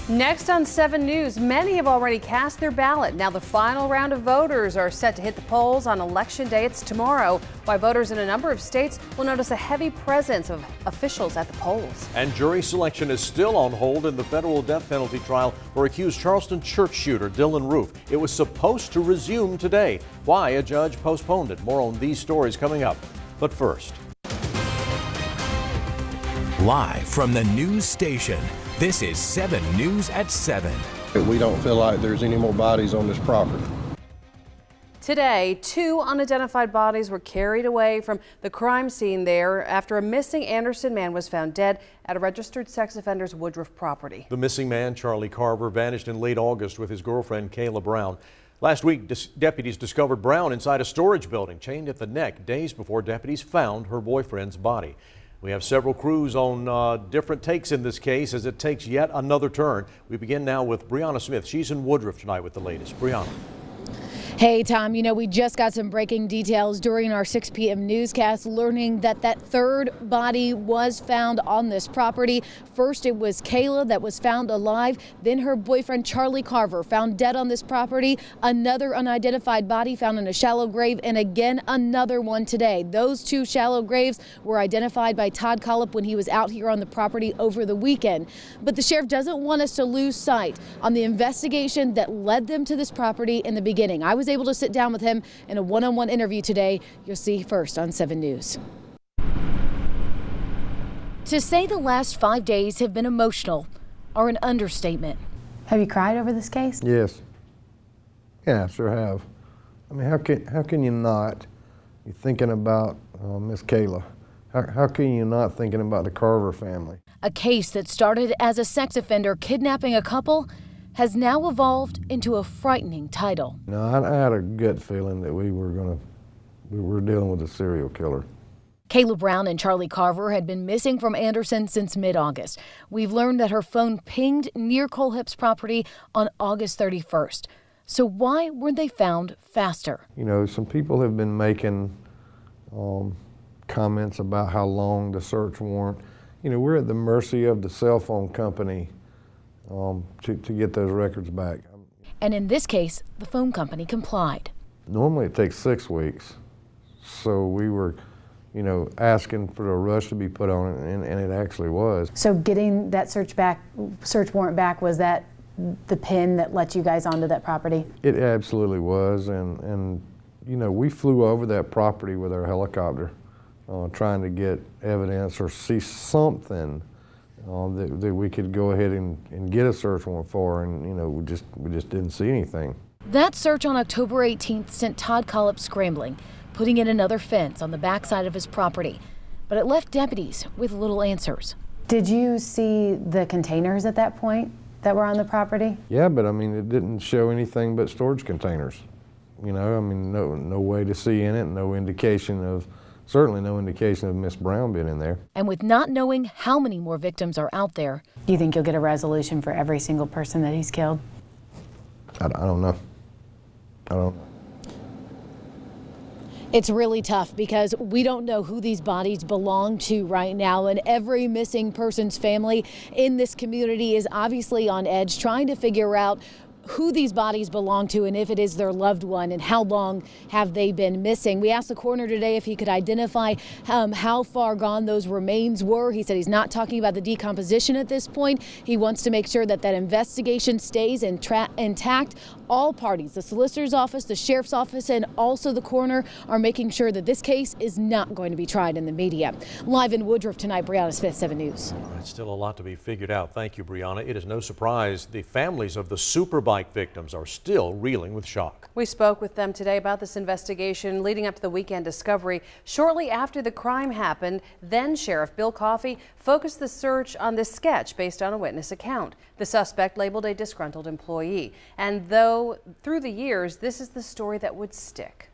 Next on 7 News, many have already cast their ballot. Now the final round of voters are set to hit the polls on Election Day. It's tomorrow, while voters in a number of states will notice a heavy presence of officials at the polls. And jury selection is still on hold in the federal death penalty trial for accused Charleston church shooter Dylan Roof. It was supposed to resume today. Why a judge postponed it? More on these stories coming up. But first. Live from the news station, this is 7 News at 7. We don't feel like there's any more bodies on this property. Today, 2 unidentified bodies were carried away from the crime scene there after a missing Anderson man was found dead at a registered sex offender's Woodruff property. The missing man, Charlie Carver, vanished in late August with his girlfriend, Kayla Brown. Last week, deputies discovered Brown inside a storage building, chained at the neck, days before deputies found her boyfriend's body. We have several crews on different takes in this case as it takes yet another turn. We begin now with Brianna Smith. She's in Woodruff tonight with the latest. Brianna. Hey, Tom, you know, we just got some breaking details during our 6 p.m. newscast, learning that that third body was found on this property. First, it was Kayla that was found alive. Then her boyfriend, Charlie Carver, found dead on this property. Another unidentified body found in a shallow grave, and again, another one today. Those 2 shallow graves were identified by Todd Collop when he was out here on the property over the weekend. But the sheriff doesn't want us to lose sight on the investigation that led them to this property in the beginning. I was able to sit down with him in a one-on-one interview today. You'll see first on 7 News. To say the last 5 days have been emotional are an understatement. Have you cried over this case? Yes. Yeah, I sure have. I mean, how can you not? You're thinking about Miss Kayla. How can you not thinking about the Carver family? A case that started as a sex offender kidnapping a couple has now evolved into a frightening title. No, I had a gut feeling that we were dealing with a serial killer. Kayla Brown and Charlie Carver had been missing from Anderson since mid-August. We've learned that her phone pinged near Colehip's property on August 31st. So why weren't they found faster? You know, some people have been making comments about how long the search warrant. You know, we're at the mercy of the cell phone company to get those records back. And in this case, the phone company complied. Normally it takes 6 weeks. So we were, you know, asking for a rush to be put on it, and it actually was. So getting that search warrant back, was that the pin that let you guys onto that property? It absolutely was, and you know, we flew over that property with our helicopter trying to get evidence or see something that we could go ahead and get a search warrant for, and you know, we just didn't see anything. That search on October 18th sent Todd Collop scrambling, putting in another fence on the backside of his property, but it left deputies with little answers. Did you see the containers at that point that were on the property? Yeah, but I mean, it didn't show anything but storage containers. You know, I mean, no way to see in it, certainly no indication of Miss Brown being in there. And with not knowing how many more victims are out there. Do you think you'll get a resolution for every single person that he's killed? I don't know. I don't know. It's really tough because we don't know who these bodies belong to right now, and every missing person's family in this community is obviously on edge, trying to figure out who these bodies belong to and if it is their loved one and how long have they been missing. We asked the coroner today if he could identify how far gone those remains were. He said he's not talking about the decomposition at this point. He wants to make sure that that investigation stays intact. All parties, the solicitor's office, the sheriff's office, and also the coroner are making sure that this case is not going to be tried in the media. Live in Woodruff tonight, Brianna Smith, 7 News. It's still a lot to be figured out. Thank you, Brianna. It is no surprise the families of the Superbike victims are still reeling with shock. We spoke with them today about this investigation leading up to the weekend discovery. Shortly after the crime happened, then Sheriff Bill Coffey focused the search on this sketch based on a witness account. The suspect labeled a disgruntled employee. And though through the years, this is the story that would stick.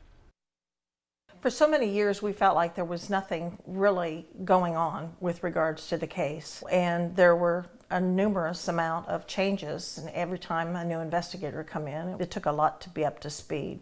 For so many years, we felt like there was nothing really going on with regards to the case. And there were a numerous amount of changes, and every time a new investigator would come in, it took a lot to be up to speed.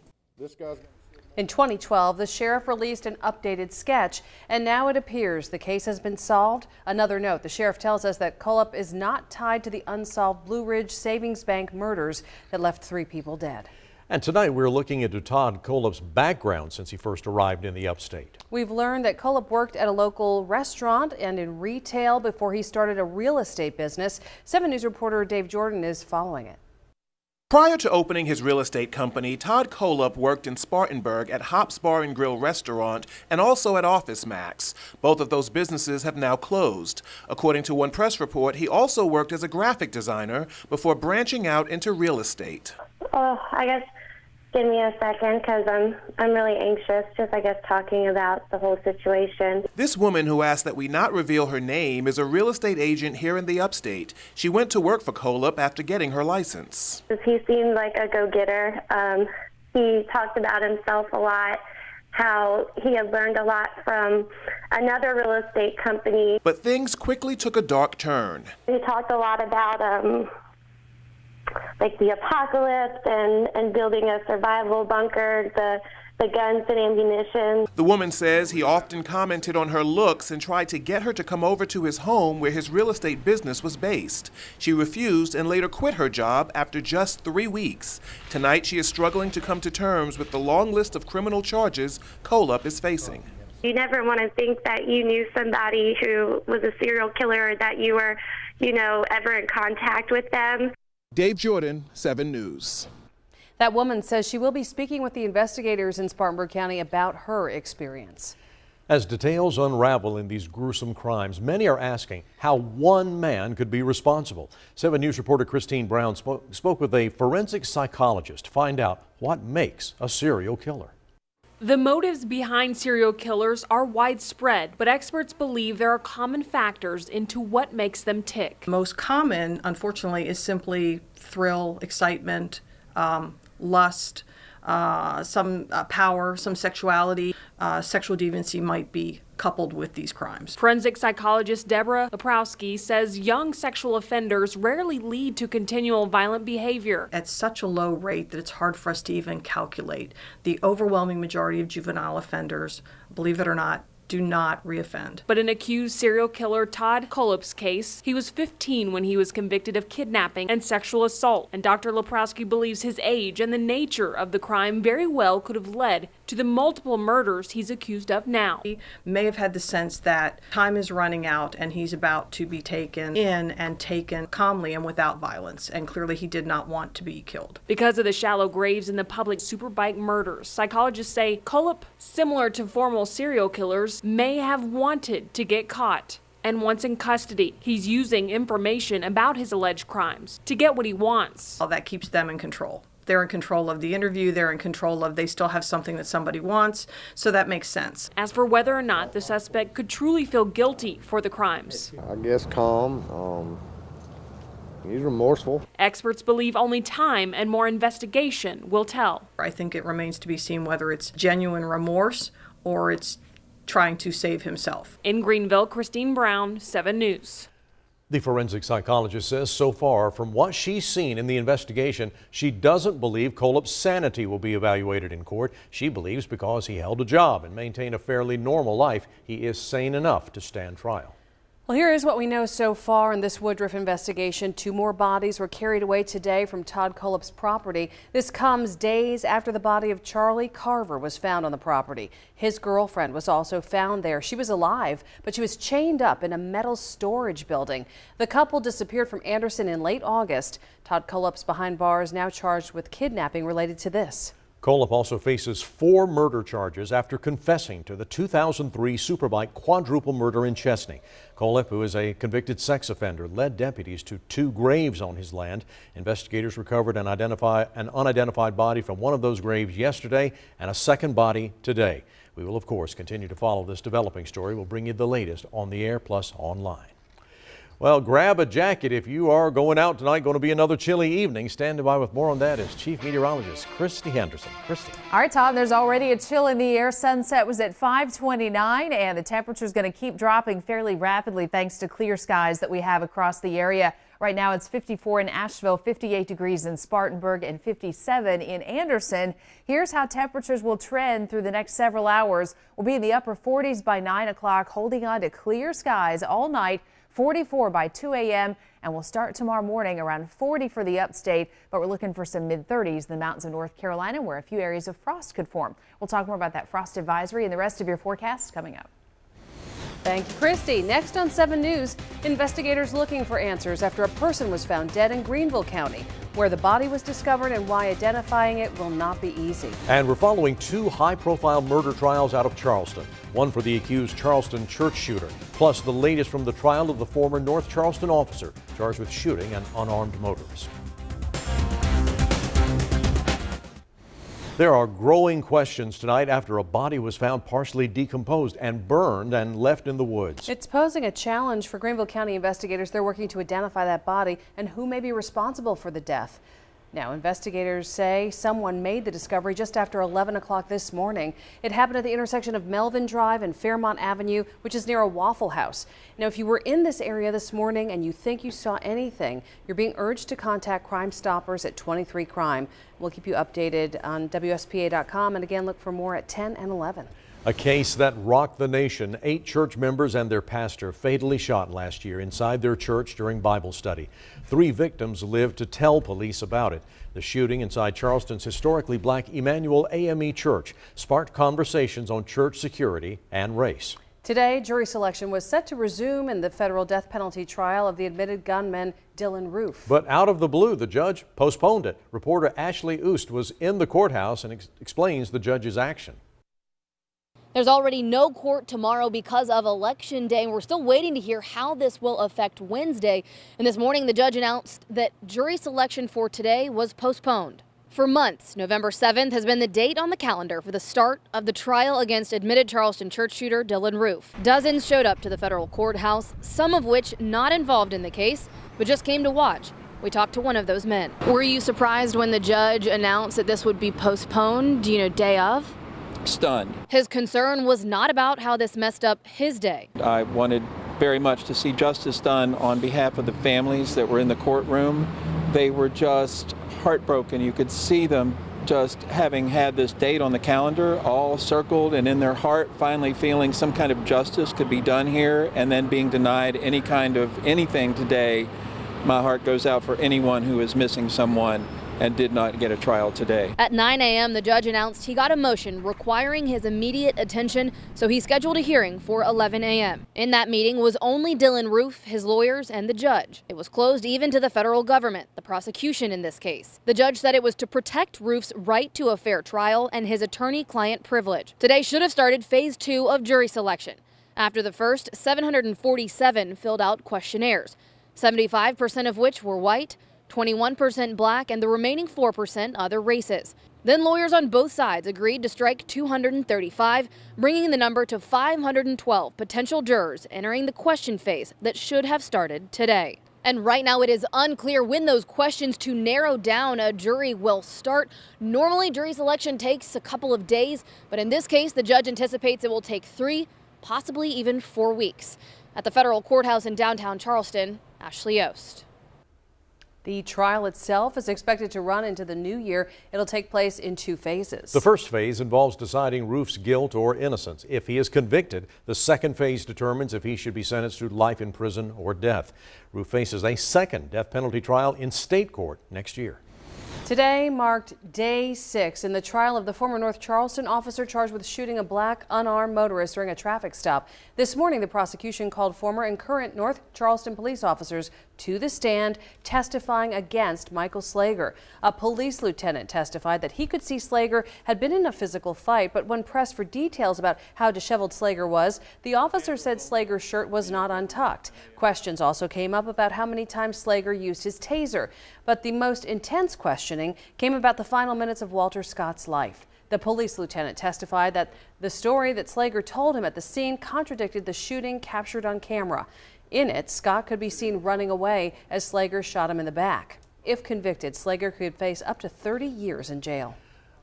In 2012, the sheriff released an updated sketch, and now it appears the case has been solved. Another note, the sheriff tells us that Cullop is not tied to the unsolved Blue Ridge Savings Bank murders that left 3 people dead. And tonight we're looking into Todd Cullop's background since he first arrived in the upstate. We've learned that Cullop worked at a local restaurant and in retail before he started a real estate business. 7 News reporter Dave Jordan is following it. Prior to opening his real estate company, Todd Cullop worked in Spartanburg at Hops Bar and Grill restaurant and also at Office Max. Both of those businesses have now closed. According to one press report, he also worked as a graphic designer before branching out into real estate. I guess give me a second because I'm really anxious, just I guess talking about the whole situation. This woman who asked that we not reveal her name is a real estate agent here in the upstate. She went to work for Cullop after getting her license. He seemed like a go-getter. He talked about himself a lot, how he had learned a lot from another real estate company. But things quickly took a dark turn. He talked a lot about like the apocalypse and building a survival bunker, the guns and ammunition. The woman says he often commented on her looks and tried to get her to come over to his home where his real estate business was based. She refused and later quit her job after just 3 weeks. Tonight she is struggling to come to terms with the long list of criminal charges Cullop is facing. You never want to think that you knew somebody who was a serial killer or that you were, ever in contact with them. Dave Jordan, 7 News. That woman says she will be speaking with the investigators in Spartanburg County about her experience. As details unravel in these gruesome crimes, many are asking how one man could be responsible. 7 News reporter Christine Brown spoke with a forensic psychologist to find out what makes a serial killer. The motives behind serial killers are widespread, but experts believe there are common factors into what makes them tick. Most common, unfortunately, is simply thrill, excitement, lust, some power, some sexuality. Sexual deviancy might be coupled with these crimes. Forensic psychologist Deborah Leprowski says young sexual offenders rarely lead to continual violent behavior. At such a low rate that it's hard for us to even calculate. The overwhelming majority of juvenile offenders, believe it or not, do not reoffend. But in accused serial killer Todd Cullop's case, he was 15 when he was convicted of kidnapping and sexual assault. And Dr. Leprowski believes his age and the nature of the crime very well could have led to the multiple murders he's accused of now. He may have had the sense that time is running out and he's about to be taken in and taken calmly and without violence. And clearly he did not want to be killed. Because of the shallow graves in the public superbike murders, psychologists say Cullop, similar to formal serial killers, may have wanted to get caught. And once in custody, he's using information about his alleged crimes to get what he wants. Well, that keeps them in control. They're in control of the interview, they're in control of, they still have something that somebody wants, so that makes sense. As for whether or not the suspect could truly feel guilty for the crimes, I guess calm. He's remorseful. experts believe only time and more investigation will tell. I think it remains to be seen whether it's genuine remorse or it's trying to save himself. In Greenville, Christine Brown, 7 News. The forensic psychologist says so far, from what she's seen in the investigation, she doesn't believe Cullop's sanity will be evaluated in court. She believes because he held a job and maintained a fairly normal life, he is sane enough to stand trial. Well, here is what we know so far in this Woodruff investigation. 2 more bodies were carried away today from Todd Cullop's property. This comes days after the body of Charlie Carver was found on the property. His girlfriend was also found there. She was alive, but she was chained up in a metal storage building. The couple disappeared from Anderson in late August. Todd Cullop's behind bars, now charged with kidnapping related to this. Cullop also faces 4 murder charges after confessing to the 2003 Superbike quadruple murder in Chesney. Cullop, who is a convicted sex offender, led deputies to 2 graves on his land. Investigators recovered an unidentified body from one of those graves yesterday and a second body today. We will, of course, continue to follow this developing story. We'll bring you the latest on the air plus online. Well, grab a jacket if you are going out tonight. Going to be another chilly evening. Standing by with more on that is Chief Meteorologist Christy Henderson. Christy. All right, Tom, there's already a chill in the air. Sunset was at 5:29, and the temperature is going to keep dropping fairly rapidly thanks to clear skies that we have across the area. Right now it's 54 in Asheville, 58 degrees in Spartanburg, and 57 in Anderson. Here's how temperatures will trend through the next several hours. We'll be in the upper 40s by 9 o'clock, holding on to clear skies all night. 44 by 2 a.m. and we'll start tomorrow morning around 40 for the upstate, but we're looking for some mid-30s in the mountains of North Carolina where a few areas of frost could form. We'll talk more about that frost advisory and the rest of your forecast coming up. Thank you, Christy. Next on 7 News, investigators looking for answers after a person was found dead in Greenville County, where the body was discovered and why identifying it will not be easy. And we're following 2 high-profile murder trials out of Charleston. One for the accused Charleston church shooter, plus the latest from the trial of the former North Charleston officer charged with shooting an unarmed motorist. There are growing questions tonight after a body was found partially decomposed and burned and left in the woods. It's posing a challenge for Greenville County investigators. They're working to identify that body and who may be responsible for the death. Now, investigators say someone made the discovery just after 11 o'clock this morning. It happened at the intersection of Melvin Drive and Fairmont Avenue, which is near a Waffle House. Now, if you were in this area this morning and you think you saw anything, you're being urged to contact Crime Stoppers at 23 Crime. We'll keep you updated on WSPA.com, and again, look for more at 10 and 11. A case that rocked the nation. 8 church members and their pastor fatally shot last year inside their church during Bible study. 3 victims lived to tell police about it. The shooting inside Charleston's historically black Emmanuel AME Church sparked conversations on church security and race. Today, jury selection was set to resume in the federal death penalty trial of the admitted gunman Dylan Roof. But out of the blue, the judge postponed it. Reporter Ashley Oost was in the courthouse and explains the judge's action. There's already no court tomorrow because of Election Day, and we're still waiting to hear how this will affect Wednesday. And this morning, the judge announced that jury selection for today was postponed. For months, November 7th has been the date on the calendar for the start of the trial against admitted Charleston church shooter Dylan Roof. Dozens showed up to the federal courthouse, some of which not involved in the case, but just came to watch. We talked to one of those men. Were you surprised when the judge announced that this would be postponed, day of? Stunned. His concern was not about how this messed up his day. I wanted very much to see justice done on behalf of the families that were in the courtroom. They were just heartbroken. You could see them just having had this date on the calendar all circled and in their heart, finally feeling some kind of justice could be done here, and then being denied any kind of anything today. My heart goes out for anyone who is missing someone and did not get a trial today. At 9 a.m., the judge announced he got a motion requiring his immediate attention, so he scheduled a hearing for 11 a.m. In that meeting was only Dylan Roof, his lawyers, and the judge. It was closed even to the federal government, the prosecution in this case. The judge said it was to protect Roof's right to a fair trial and his attorney-client privilege. Today should have started phase 2 of jury selection. After the first, 747 filled out questionnaires, 75% of which were white, 21% black, and the remaining 4% other races. Then lawyers on both sides agreed to strike 235, bringing the number to 512 potential jurors entering the question phase that should have started today. And right now it is unclear when those questions to narrow down a jury will start. Normally jury selection takes a couple of days, but in this case the judge anticipates it will take 3, possibly even 4 weeks. At the federal courthouse in downtown Charleston, Ashley Yost. The trial itself is expected to run into the new year. It'll take place in 2 phases. The first phase involves deciding Roof's guilt or innocence. If he is convicted, the second phase determines if he should be sentenced to life in prison or death. Roof faces a second death penalty trial in state court next year. Today marked day 6 in the trial of the former North Charleston officer charged with shooting a black unarmed motorist during a traffic stop. This morning, the prosecution called former and current North Charleston police officers to the stand, testifying against Michael Slager. A police lieutenant testified that he could see Slager had been in a physical fight, but when pressed for details about how disheveled Slager was, the officer said Slager's shirt was not untucked. Questions also came up about how many times Slager used his taser, but the most intense questioning came about the final minutes of Walter Scott's life. The police lieutenant testified that the story that Slager told him at the scene contradicted the shooting captured on camera. In it, Scott could be seen running away as Slager shot him in the back. If convicted, Slager could face up to 30 years in jail.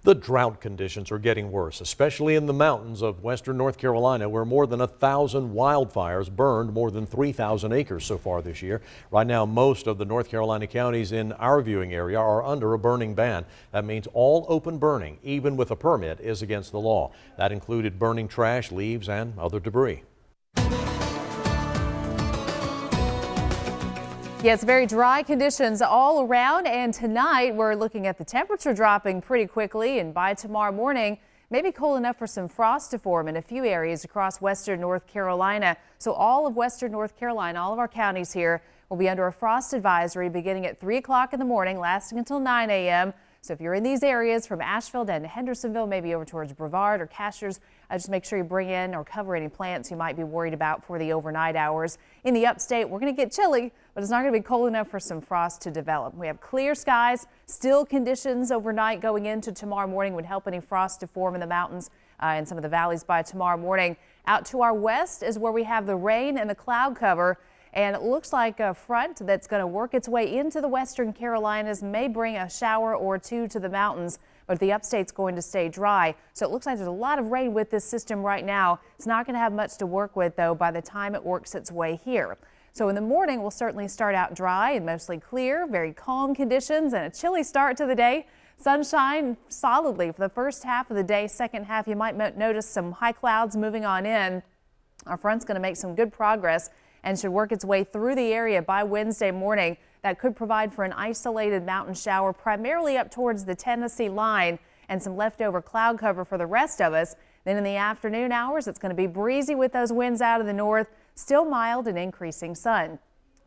The drought conditions are getting worse, especially in the mountains of western North Carolina, where more than 1,000 wildfires burned more than 3,000 acres so far this year. Right now, most of the North Carolina counties in our viewing area are under a burning ban. That means all open burning, even with a permit, is against the law. That included burning trash, leaves, and other debris. Yes, very dry conditions all around, and tonight we're looking at the temperature dropping pretty quickly, and by tomorrow morning, maybe cold enough for some frost to form in a few areas across western North Carolina. So all of western North Carolina, all of our counties here, will be under a frost advisory beginning at 3 o'clock in the morning, lasting until 9 a.m. So if you're in these areas from Asheville down to Hendersonville, maybe over towards Brevard or Cashers, just make sure you bring in or cover any plants you might be worried about for the overnight hours. In the upstate, we're going to get chilly, but it's not going to be cold enough for some frost to develop. We have clear skies, still conditions overnight going into tomorrow morning would help any frost to form in the mountains and some of the valleys by tomorrow morning. Out to our west is where we have the rain and the cloud cover. And it looks like a front that's going to work its way into the western Carolinas may bring a shower or two to the mountains, but the upstate's going to stay dry. So it looks like there's a lot of rain with this system right now. It's not going to have much to work with, though, by the time it works its way here. So in the morning, we'll certainly start out dry and mostly clear, very calm conditions and a chilly start to the day. Sunshine solidly for the first half of the day. Second half, you might notice some high clouds moving on in. Our front's going to make some good progress and should work its way through the area by Wednesday morning. That could provide for an isolated mountain shower primarily up towards the Tennessee line and some leftover cloud cover for the rest of us. Then in the afternoon hours, it's going to be breezy with those winds out of the north, still mild and increasing sun.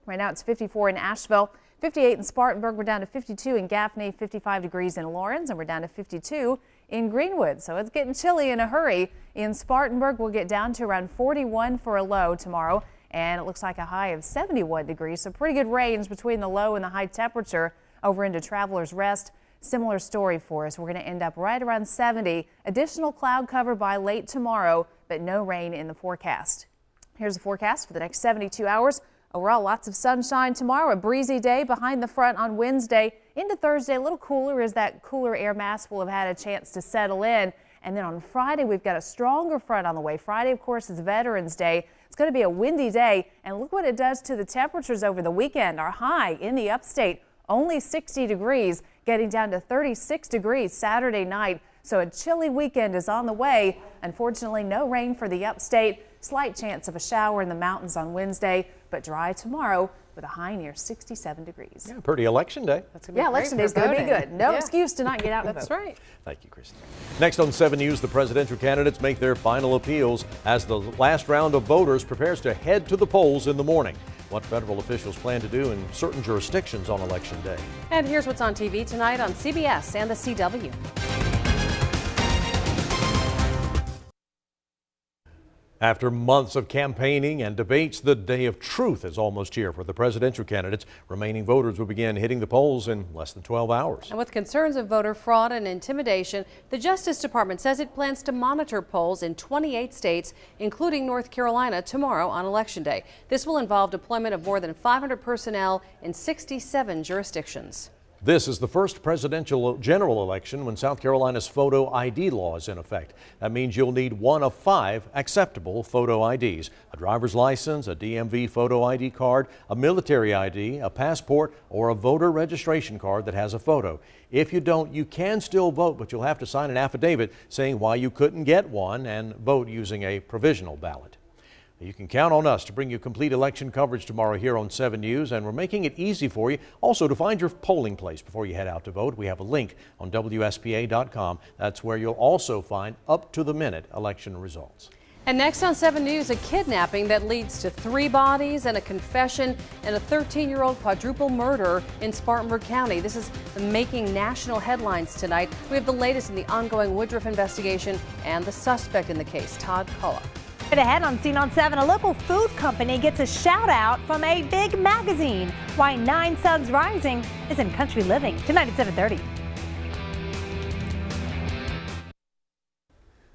Right now it's 54 in Asheville, 58 in Spartanburg. We're down to 52 in Gaffney, 55 degrees in Lawrence, and we're down to 52 in Greenwood. So it's getting chilly in a hurry. In Spartanburg, we'll get down to around 41 for a low tomorrow. And it looks like a high of 71 degrees, so pretty good range between the low and the high temperature. Over into Travelers Rest, similar story for us. We're going to end up right around 70. Additional cloud cover by late tomorrow, but no rain in the forecast. Here's the forecast for the next 72 hours. Overall, lots of sunshine tomorrow, a breezy day behind the front on Wednesday. Into Thursday, a little cooler as that cooler air mass will have had a chance to settle in. And then on Friday, we've got a stronger front on the way. Friday, of course, is Veterans Day. It's going to be a windy day, and look what it does to the temperatures over the weekend. Our high in the upstate, only 60 degrees, getting down to 36 degrees Saturday night. So a chilly weekend is on the way. Unfortunately, no rain for the upstate. Slight chance of a shower in the mountains on Wednesday, but dry tomorrow with a high near 67 degrees. Yeah, pretty election day. That's gonna be election day is going to be good. No excuse to not get out and That's vote. right. Thank you, Kristen. Next on 7 News, the presidential candidates make their final appeals as the last round of voters prepares to head to the polls in the morning. What federal officials plan to do in certain jurisdictions on Election Day. And here's what's on TV tonight on CBS and the CW. After months of campaigning and debates, the day of truth is almost here for the presidential candidates. Remaining voters will begin hitting the polls in less than 12 hours. And with concerns of voter fraud and intimidation, the Justice Department says it plans to monitor polls in 28 states, including North Carolina, tomorrow on Election Day. This will involve deployment of more than 500 personnel in 67 jurisdictions. This is the first presidential general election when South Carolina's photo ID law is in effect. That means you'll need one of 5 acceptable photo IDs: a driver's license, a DMV photo ID card, a military ID, a passport, or a voter registration card that has a photo. If you don't, you can still vote, but you'll have to sign an affidavit saying why you couldn't get one and vote using a provisional ballot. You can count on us to bring you complete election coverage tomorrow here on 7 News, and we're making it easy for you also to find your polling place before you head out to vote. We have a link on WSPA.com. That's where you'll also find up-to-the-minute election results. And next on 7 News, a kidnapping that leads to 3 bodies and a confession and a 13-year-old quadruple murder in Spartanburg County. This is making national headlines tonight. We have the latest in the ongoing Woodruff investigation and the suspect in the case, Todd Cullop. Ahead on Scene on 7, a local food company gets a shout out from a big magazine. Why 9 Suns Rising is in country living. Tonight at 7:30.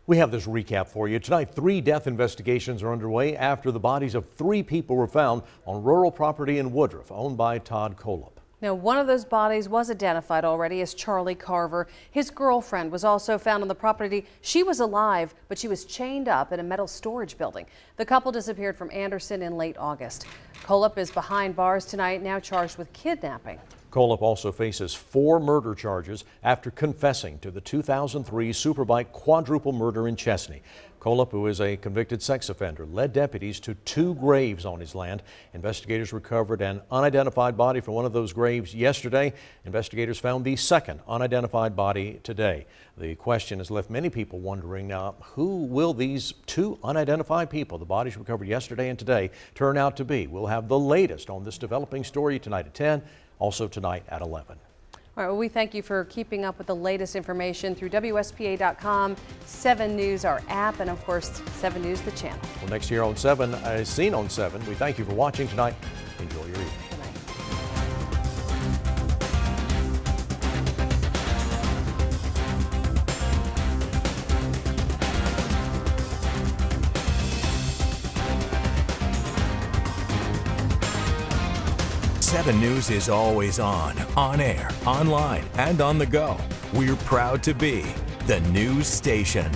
We have this recap for you. Tonight, 3 death investigations are underway after the bodies of 3 people were found on rural property in Woodruff, owned by Todd Cullop. Now, one of those bodies was identified already as Charlie Carver. His girlfriend was also found on the property. She was alive, but she was chained up in a metal storage building. The couple disappeared from Anderson in late August. Kolup is behind bars tonight, now charged with kidnapping. Kolup also faces 4 murder charges after confessing to the 2003 Superbike quadruple murder in Chesney. Kolup, who is a convicted sex offender, led deputies to 2 graves on his land. Investigators recovered an unidentified body from one of those graves yesterday. Investigators found the second unidentified body today. The question has left many people wondering, who will these 2 unidentified people, the bodies recovered yesterday and today, turn out to be? We'll have the latest on this developing story tonight at 10, also tonight at 11. All right, well, we thank you for keeping up with the latest information through WSPA.com, 7 News, our app, and of course, 7 News, the channel. Well, next year on 7, as seen on 7, we thank you for watching tonight. Enjoy your evening. Good night. 7 News is always on air, online, and on the go. We're proud to be the news station.